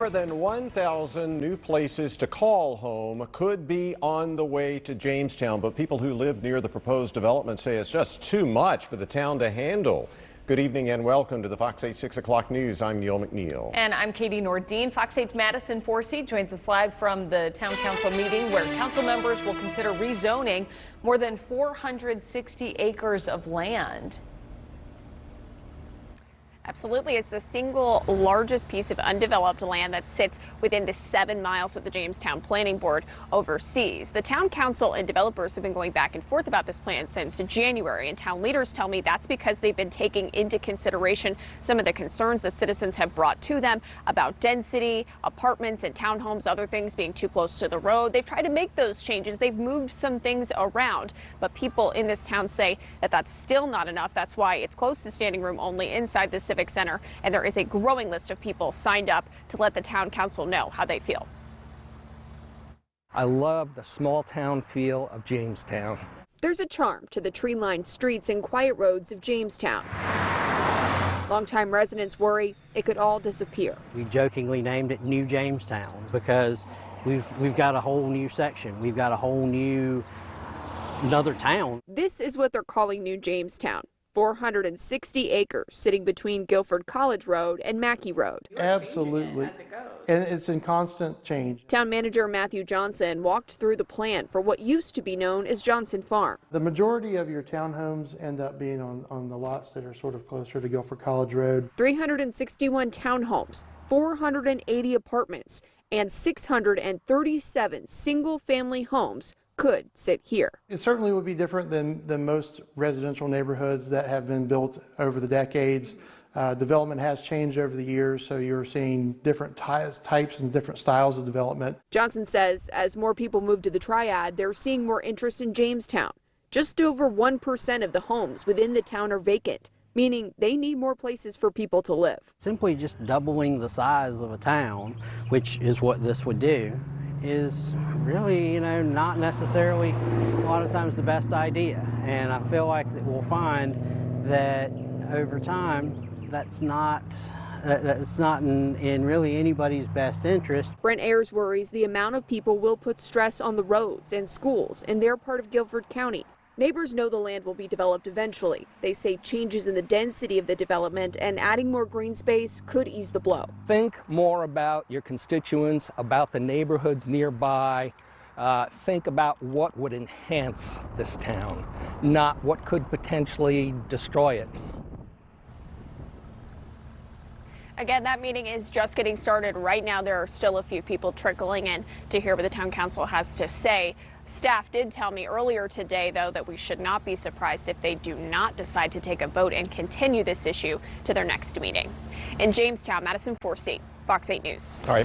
More than 1,000 new places to call home could be on the way to Jamestown, but people who live near the proposed development say it's just too much for the town to handle. Good evening and welcome to the Fox 8 6 o'clock news. I'm Neil McNeil. And I'm Katie Nordine. Fox 8's Madison Forsey joins us live from the town council meeting where council members will consider rezoning more than 460 acres of land. Absolutely. It's the single largest piece of undeveloped land that sits within the 7 miles that the Jamestown Planning Board oversees. The town council and developers have been going back and forth about this plan since January, and town leaders tell me that's because they've been taking into consideration some of the concerns that citizens have brought to them about density, apartments and townhomes, other things being too close to the road. They've tried to make those changes. They've moved some things around, but people in this town say that that's still not enough. That's why it's closed to standing room only inside the Civic Center, and there is a growing list of people signed up to let the town council know how they feel. I love the small town feel of Jamestown. There's a charm to the tree-lined streets and quiet roads of Jamestown. Longtime residents worry it could all disappear. We jokingly named it New Jamestown because we've got a whole new section. We've got a whole new another town. This is what they're calling New Jamestown. 460 acres sitting between Guilford College Road and Mackey Road. Absolutely. And it's in constant change. Town manager Matthew Johnson walked through the plan for what used to be known as Johnson Farm. The majority of your townhomes end up being on the lots that are sort of closer to Guilford College Road. 361 townhomes, 480 apartments, and 637 single-family homes could sit here. It certainly would be different than most residential neighborhoods that have been built over the decades. Development has changed over the years, so you're seeing different types and different styles of development. Johnson says as more people move to the Triad, they're seeing more interest in Jamestown. Just over 1% of the homes within the town are vacant, meaning they need more places for people to live. Simply just doubling the size of a town, which is what this would do, is really, not necessarily a lot of times the best idea. And I feel like that we'll find that over time, that's not in really anybody's best interest. Brent Ayers worries the amount of people will put stress on the roads and schools in their part of Guilford County. Neighbors know the land will be developed eventually. They say changes in the density of the development and adding more green space could ease the blow. Think more about your constituents, about the neighborhoods nearby. Think about what would enhance this town, not what could potentially destroy it. Again, that meeting is just getting started right now. There are still a few people trickling in to hear what the town council has to say. Staff did tell me earlier today, though, that we should not be surprised if they do not decide to take a vote and continue this issue to their next meeting. In Jamestown, Madison Forsey, Fox 8 News. All right.